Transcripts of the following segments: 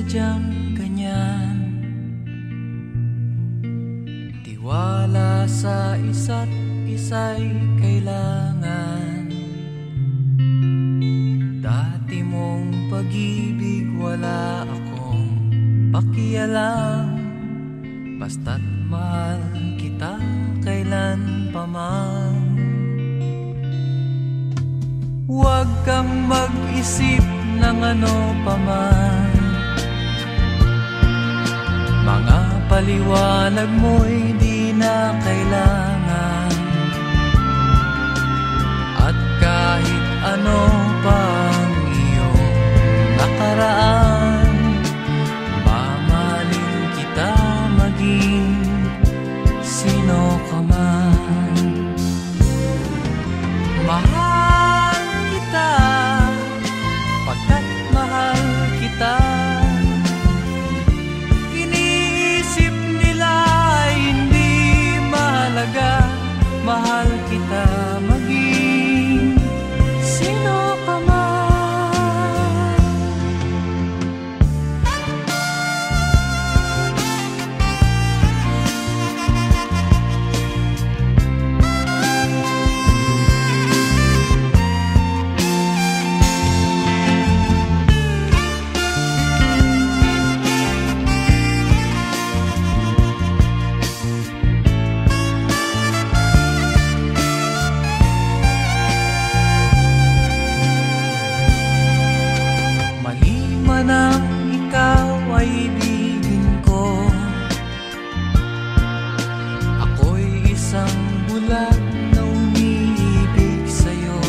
sadyang ganyan. Tiwala sa isa't isa'y kailangan. Dati mong pag-ibig wala akong pakialam. Basta't mahal kita kailan pa man. Huwag kang mag-isip ng ano pa man. Mga paliwanag mo'y di na kailangan. At kahit ano pang iyong nakaraan, mamahalin kita maging sino ka man. Mahal kita pagkat mahal kita. Iniisip nila ay hindi mahalaga. Mahal kita maging sino ka man. Nang ikaw ay ibigin ko, ako'y isang bulag na umiibig sa'yo.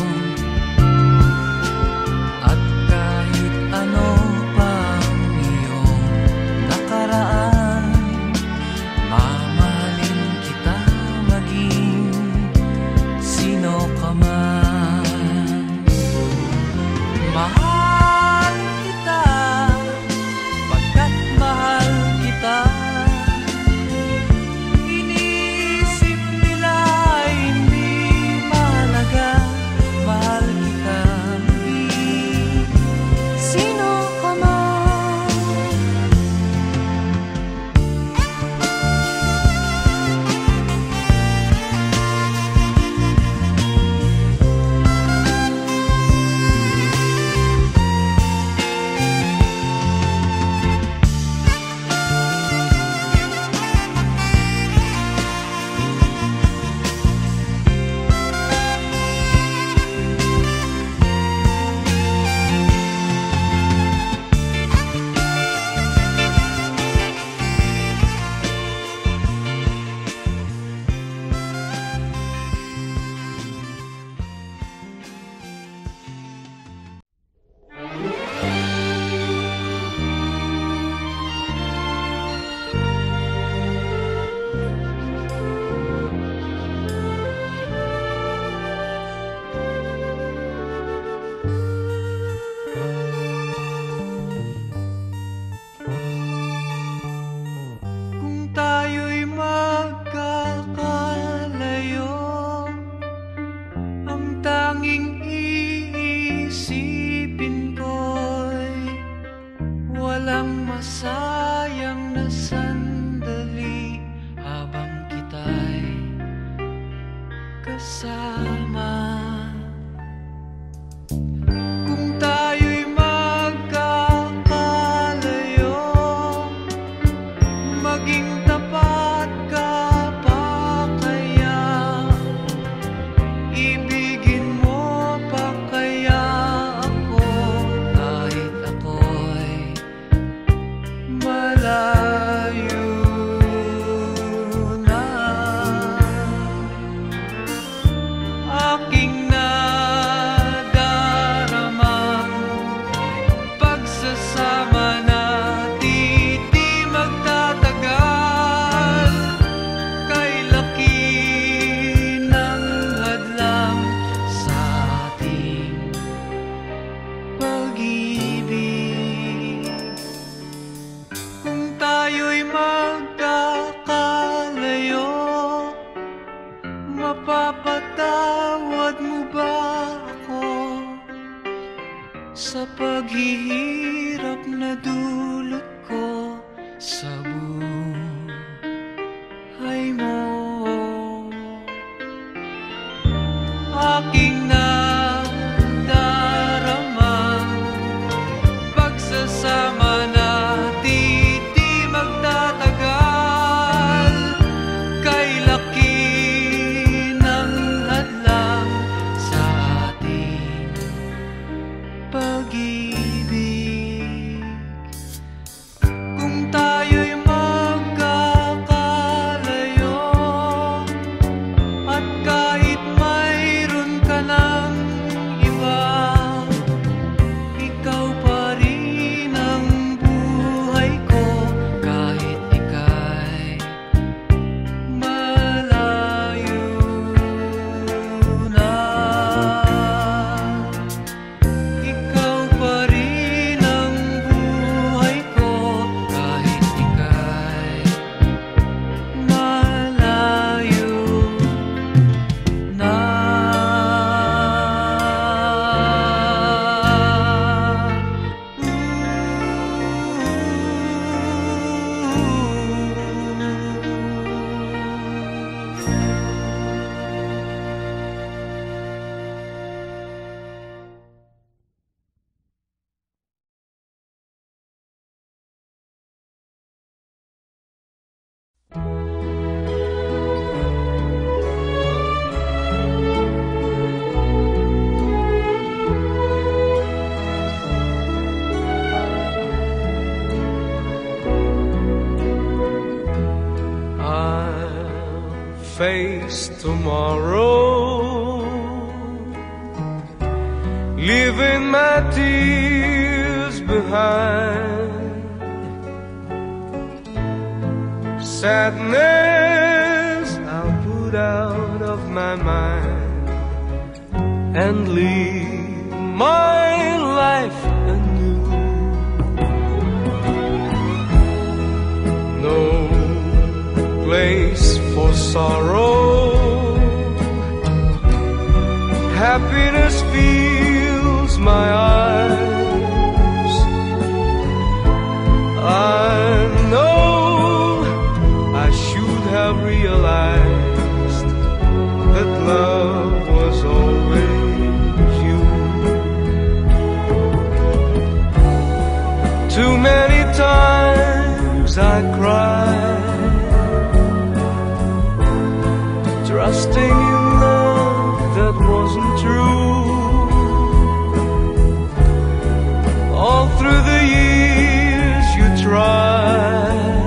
At kahit ano pang iyong nakaraan, mamahalin kita maging sino ka man. Mahal kita pagkat mahal kita. Iniisip nila ay hindi mahalaga. Mahal kita maging sino ka man. Kung tayo'y magkakalayo, ang tanging iisipin ko'y walang masayang na sandali habang kita'y kasama. Kung tayo'y magkakalayo, maging tapat ka pa kaya? Ibigin mo pa kaya ako kahit ako'y malayo na? Aking nadaramang pagsasama natin di magtatagal. face tomorrow, leaving my tears behind. Sadness I'll put out of my mind and live my life anew. No place for sorrow, happiness fills my eyes. I know I should have realized that love was always you. Too many times I cried, trusting in love that wasn't true. All through the years you tried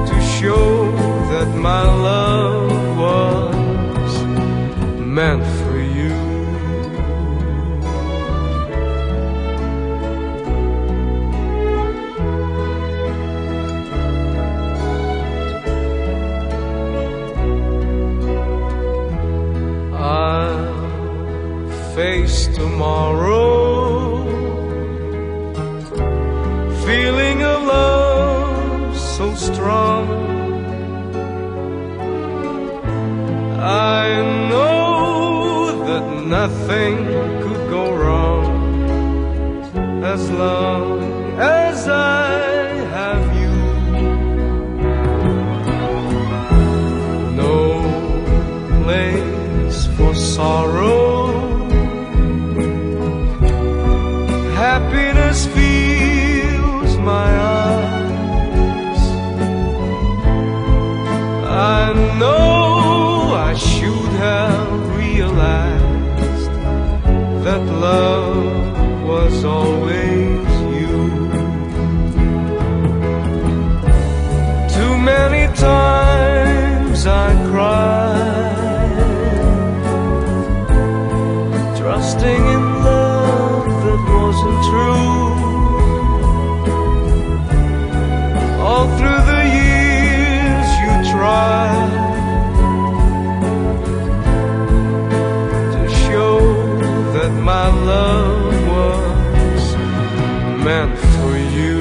to show that my love was meant for you. Face tomorrow, feeling a love so strong. I know that nothing could go wrong as long as I have you. No place for sorrow, happiness fills my eyes. I know I should have realized that love was always you. Too many times I cried, trusting in love that wasn't true. All through the years you tried to show that my love was meant for you.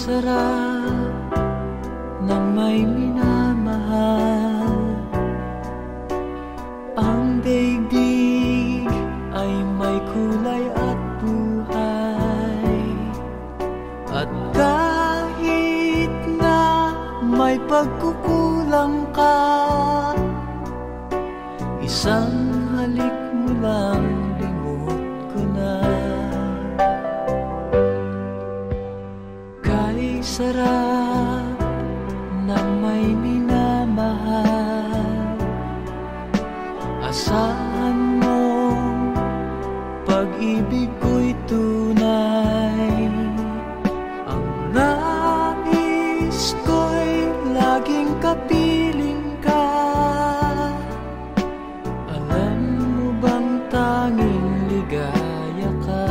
Sarap ng may minamahal, ang daigdig ay may kulay at buhay. At kahit na may pagkukulang ka, isang halik mo lang limot ko na. Sarap ng may minamahal, asahan mong pag-ibig ko'y tunay. Ang nais ko'y laging kapiling ka. Alam mo bang tanging ligaya ka?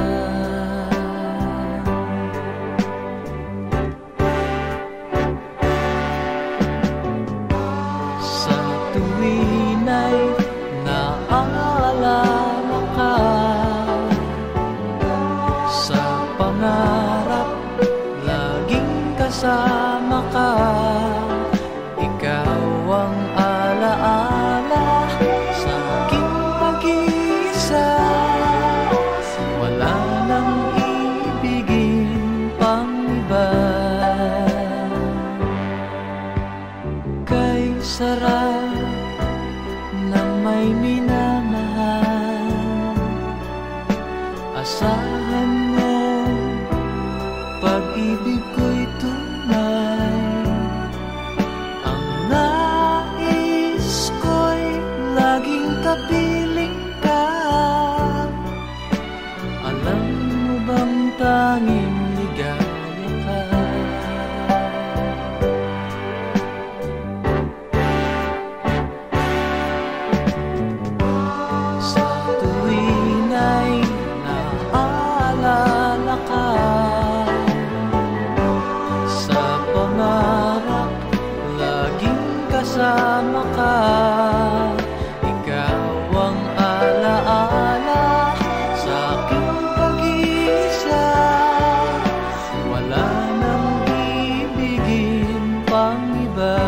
Sa tuwin ay ika'y minamahal. Asahan mo, pag-ibig ko'y tunay. Ang nais ko'y laging kapiling ka. Alam mo bang tanging ligaya ka? Sa tuwin ay naaalala ka, sa pangarap laging kasama ka. Ikaw ang alaala sa aking pag-iisa. Wala nang ibigin pang iba.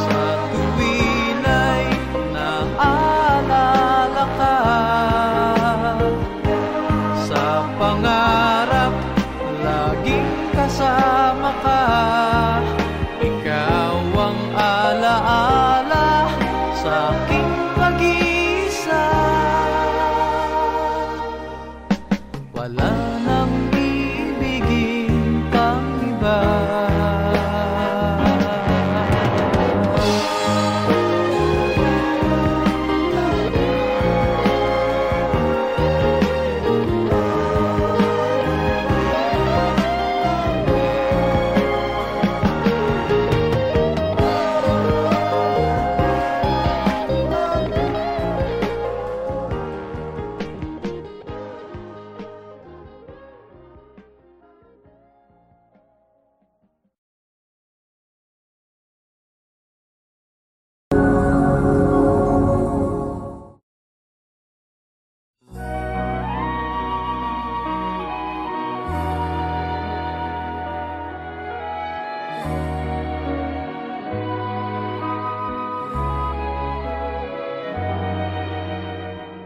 Sa tuwin ay naaalala ka, sa pangarap laging kasama ka. Ikaw ang alaala sa aking pag-iisa. Wala nang ibigin pang iba.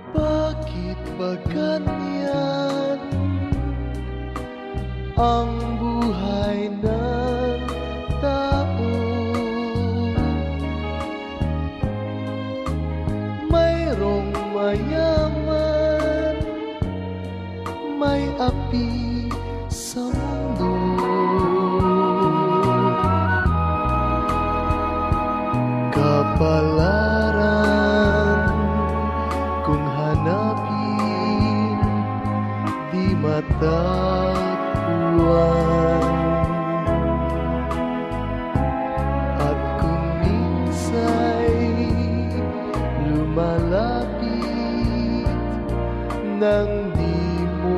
Bakit ba ganyan ang buhay ng tao? Mayroong mayaman, may api sa mundo. Kapalaran kung hanapin, di matakbuhan. At kung minsa'y lumalapit nang di mo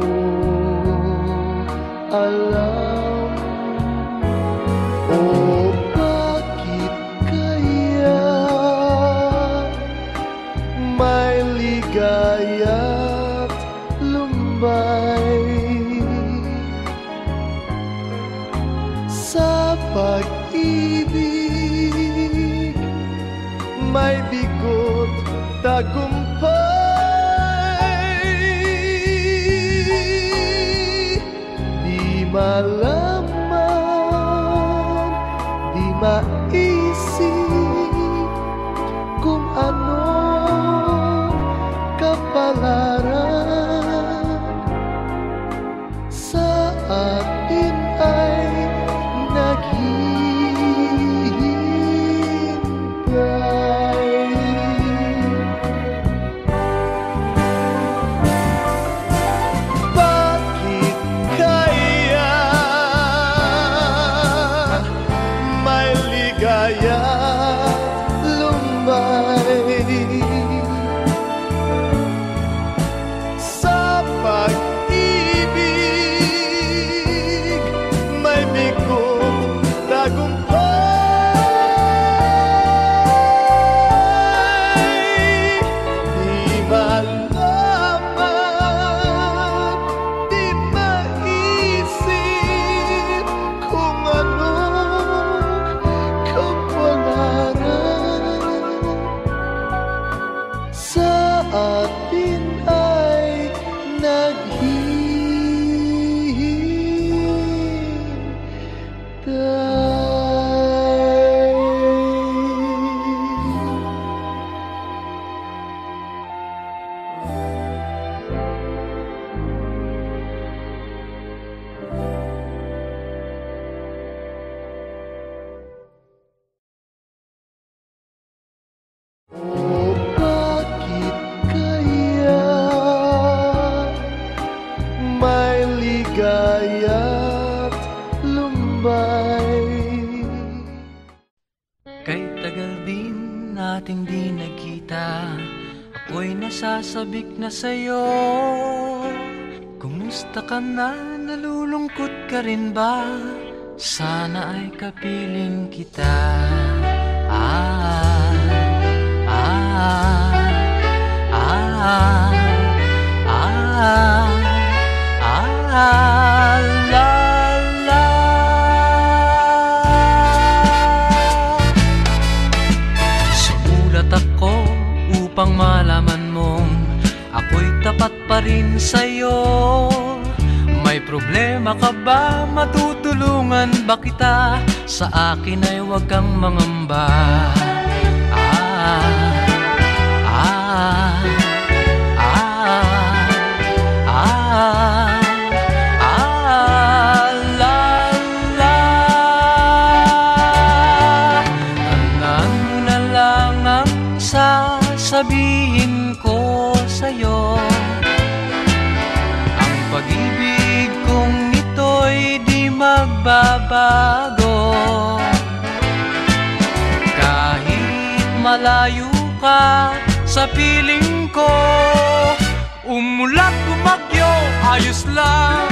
alam, o bakit kaya may ligaya't lumbay sa pag-ibig? May bigot tagumpay, di malaman, di maisip kung ano kapalaran sa atin ay naghihintay. Bakit kaya may ligaya lumbay sa pag-ibig? May bigot tagumpay, di malaman, di maisip kung anong kapalaran Kay tagal din nating di nagkita, ako'y nasasabik na sa'yo. Kumusta ka na? Nalulungkot ka rin ba? Sana ay kapiling kita. Sumulat ako upang malaman mong ako'y tapat pa rin sa'yo. May problema ka ba? Matutulungan ba kita? Sa akin ay huwag kang mangamba. Tandaan mo na lang ang sasabihin ko sa'yo. Ang pag-ibig kong ito'y di magbabago. Kahit malayo ka sa piling ko, umulat bumagyo, ayos lang.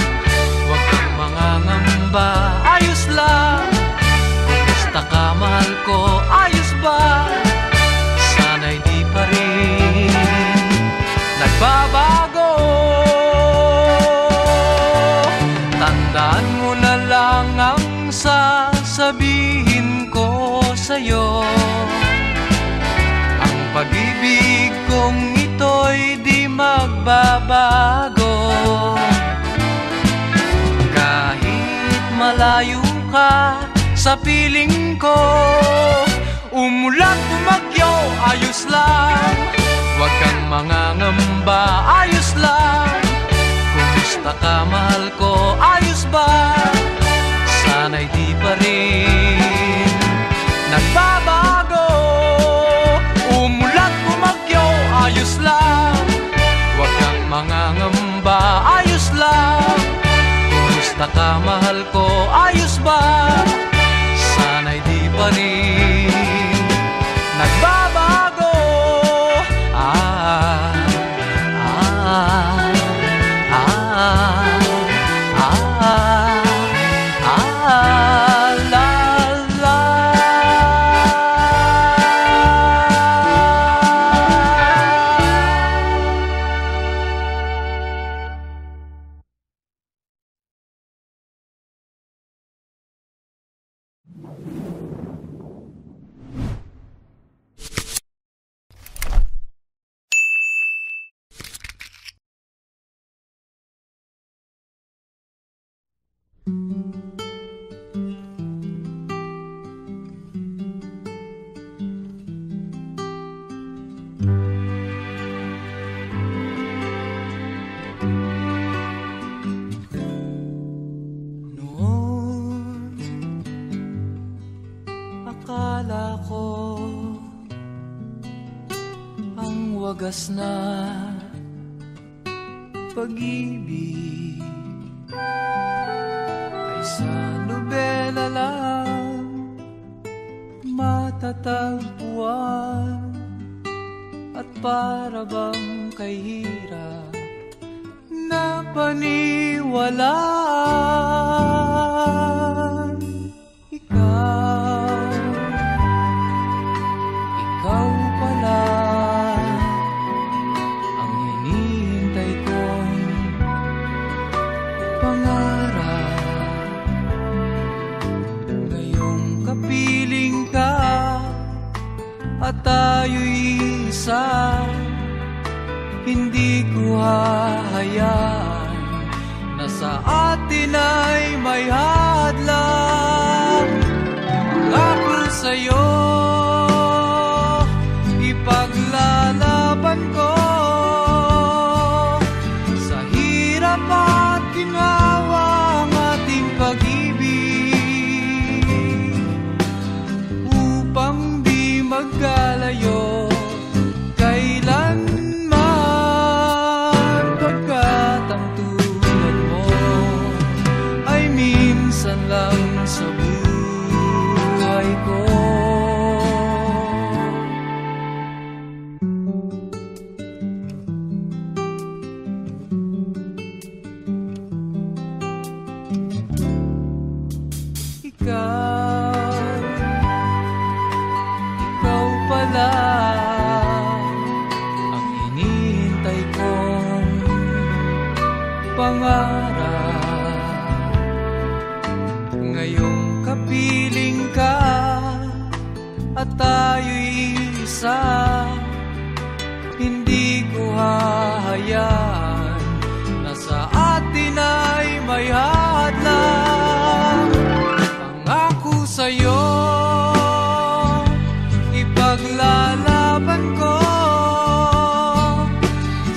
Huwag kang mangangamba, ayos lang. Kumusta ka, mahal ko, ayos ba? Sana'y di pa rin nagbabago. Tandaan mo na lang ang sasabihin ko sa'yo. Ang pag-ibig kong ito'y di magbabago. Kahit malayo ka sa piling ko, umulat bumagyo, ayos lang. Huwag kang mangangamba, ayos lang. Kumusta ka, mahal ko, ayos ba? Sana'y di pa rin nagbabago. Umulat bumagyo, ayos lang. Huwag kang mangangamba, ayos lang. Kumusta ka, mahal ko, ayos ba? Sana'y di pa rin nagbabago. Akala ko ang wagas na pag-ibig ay sa nobela lang matatagpuan, at para bang kay hirap na paniwalaan. Ikaw pala ang hinihintay kong pangarap. Ngayong kapiling ka at tayo'y isa, hindi ko hahayaan na sa atin ay may hadlang. Pangako sa'yo, ipaglalaban ko sa hirap at ginawa ang ating pag-ibig, upang di magkalayo kailanman, pagkat ang tulad mo ay minsan lang sa buhay ko. lang ang hinihintay kong pangarap. Ngayong kapiling ka at tayo'y isa, hindi ko hahayaan na sa atin ay may hadlang. Pangako sa'yo, ipaglalaban ko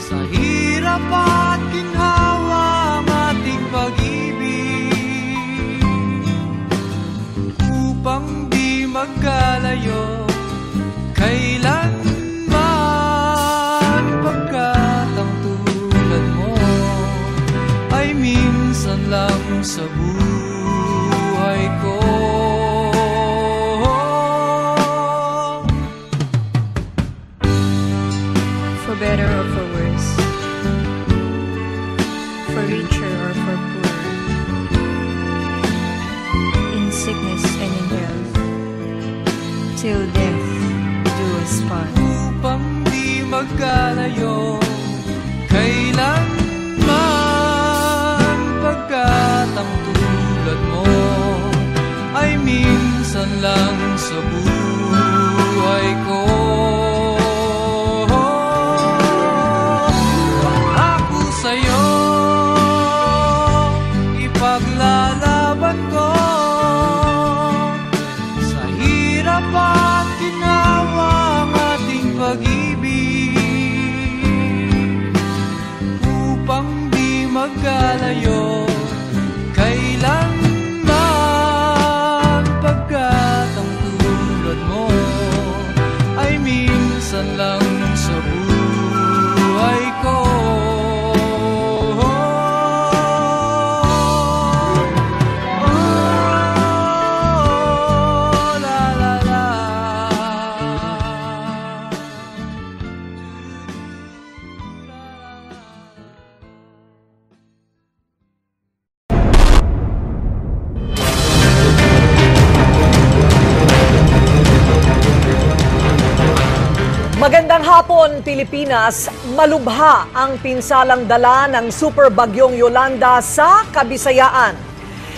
sa hirap at ginhawa ang ating pag-ibig, upang di magkalayo kailanman, pagkat ang tulad mo ay minsan lang sa buhay ko. For better or for worse, for richer or for poor, in sickness and in health, till death do us part. Upang di magkalayo kailanman, pagkat ang tulad mo ay minsan lang sa buhay ko. Pangako sa'yo, ipaglalaban ko sa hirap at ginawa ang ating pag-ibig, upang di magkalayo kailanman, pagkat ang tulad mo ay minsan lang sa buhay ko. Magandang hapon, Pilipinas. Malubha ang pinsalang dala ng Super Bagyong Yolanda sa Kabisayaan.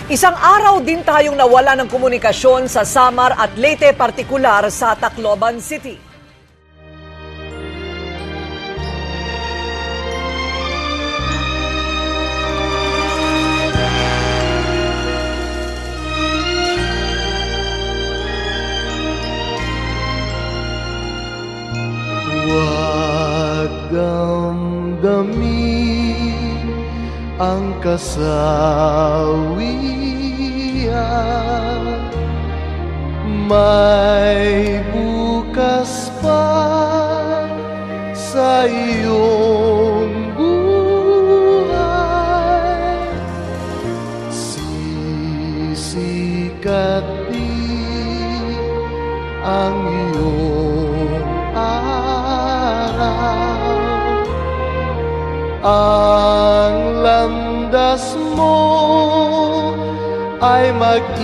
Isang araw din tayong nawala ng komunikasyon sa Samar at Leyte, partikular sa Tacloban City. Huwag damdamin ang kasawian, may bukas pa sa iyong buhay. Sisikat din ang iyong araw, ang landas mo ay mag-ilaw.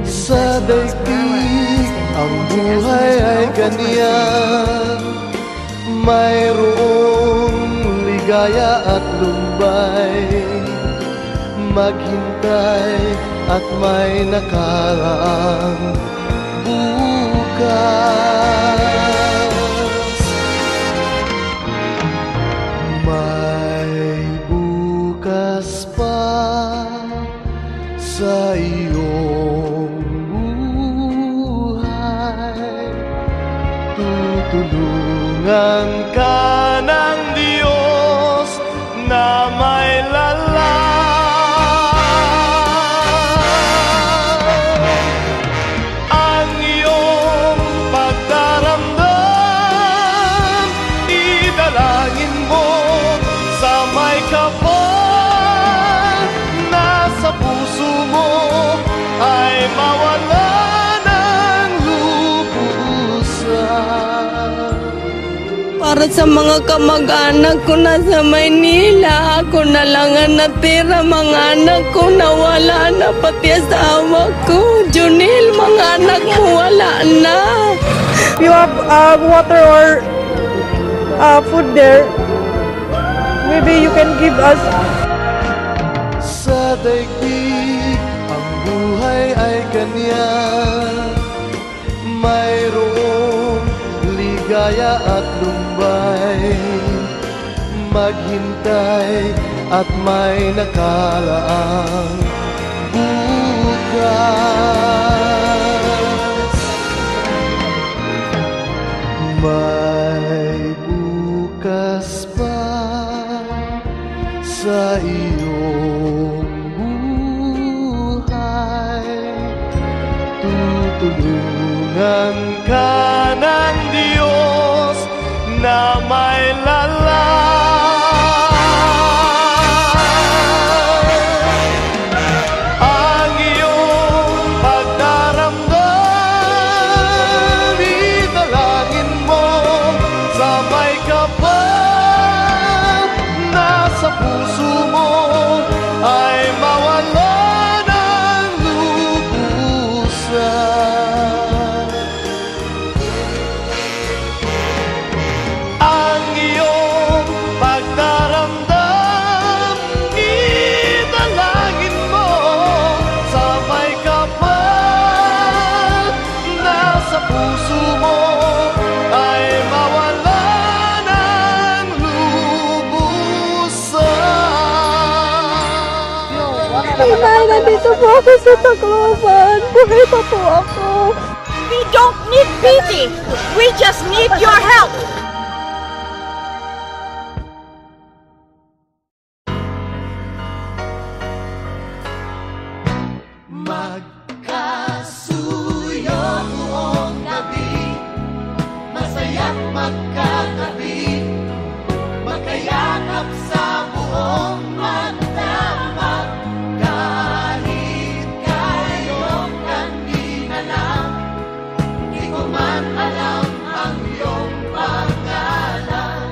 Sa daigdig ang buhay ay ganyan, mayroong ligaya at lumbay, maghintay at may nakaraang bukas. May bukas pa sa iyong buhay, tutulungan ka ng Diyos na may lalang. para sa mga kamag-anak ko na sa Maynila. Ako na lang ang natira, mga anak ko nawala na, pati asawa ko. Junil, mga anak mo wala na. You have water or food there. Maybe you can give us. Sa daigdig ang buhay ay ganyan, mayroong ligaya at lumbay, maghintay at may nakalaang bukas. May bukas pa sa iyong buhay, tutulungan ka ng Diyos na may ang iyong pagdaramdam, idalangin mo sa may kapal na sa puso mo ay mawala ng lubusan. Ang iyong pagdaramdam, idalangin mo sa may kapal na sa puso mo ay mawala ng lubusan. Inay, nandito po ako sa Tacloban. Buhay pa po ako. We don't need pity. We just need your help. Magkasuyo buong gabi, masaya't magkatabi, magkayakap sa buong magdamag. Kahit kayong kanina lang, di ko man alam ang iyong pangalan.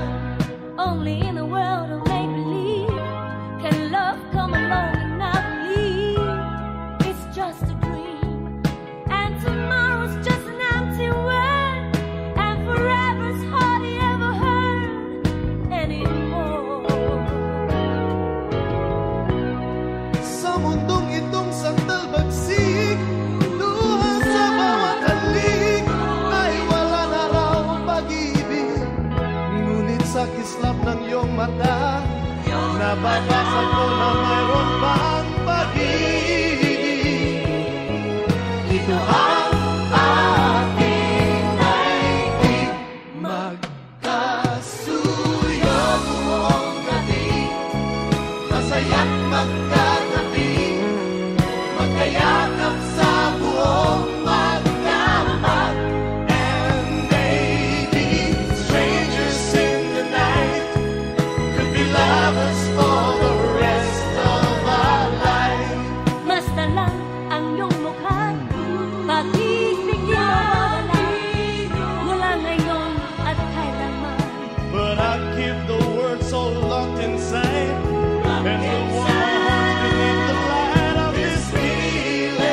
Only in a world of make-believe can love come along and not believe it's just a dream, and tomorrow's just an empty word, and forever's hardly ever heard anymore. Sa mundong itong sandal bagsik, luha sa bawat halik, ay wala na raw pag-ibig. Ngunit sa kislap ng iyong mata, nababasa ko na mayroon pang pag-ibig. Ito ang ating daigdig, magkasuyo buong gabi, masaya't magkatabi, magkayakap sa buong magdamag. And maybe strangers in the night could be lovers for the rest of our life. Basta lang ang iyong mukha, pag-ibig di mawawala, mula ngayon at kailanman. But I keep the words so locked inside, and the warmth beneath the light of this feeling.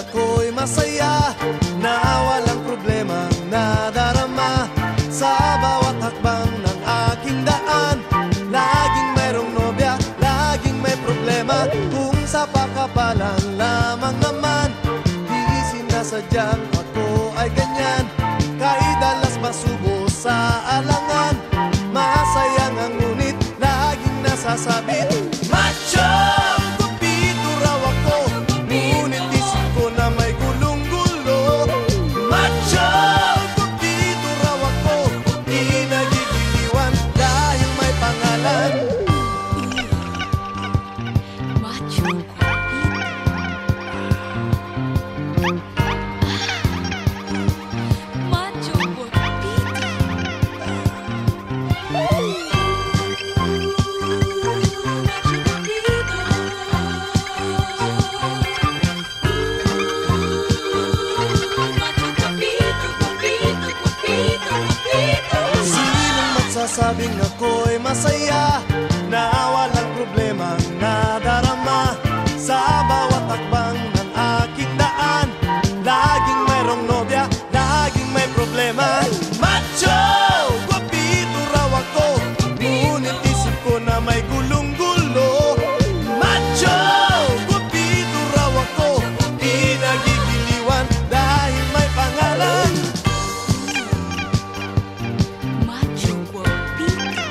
ako'y masaya na walang problemang nadarama sa bawat hakbang ng aking daan. Laging mayroong nobya, laging may problema, kung sa pakapalan lamang naman. Di sinasadyang ako ay ganyan, kahit dalas masubo sa alangan. Masaya nga ngunit laging nasasabit, macho! Kupito raw ako, ngunit isip ko na may gulong-gulo. Macho! Kupito raw ako, di nagigiliwan dahil may pangalan. Macho Macho Sinong magsasabing ako'y masaya na walang problemang nadarama sa bawat hakbang ng aking daan. Laging mayroong nobya, laging may problema. Macho! Guwapito raw ako, ngunit isip ko na may gulong-gulo. Macho! Guwapito raw ako, di nagigiliwan dahil may pangalan. Macho guapito.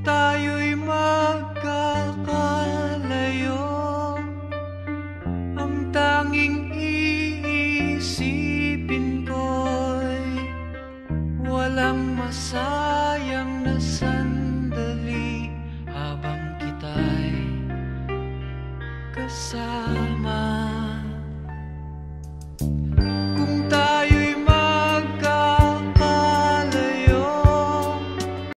tayo'y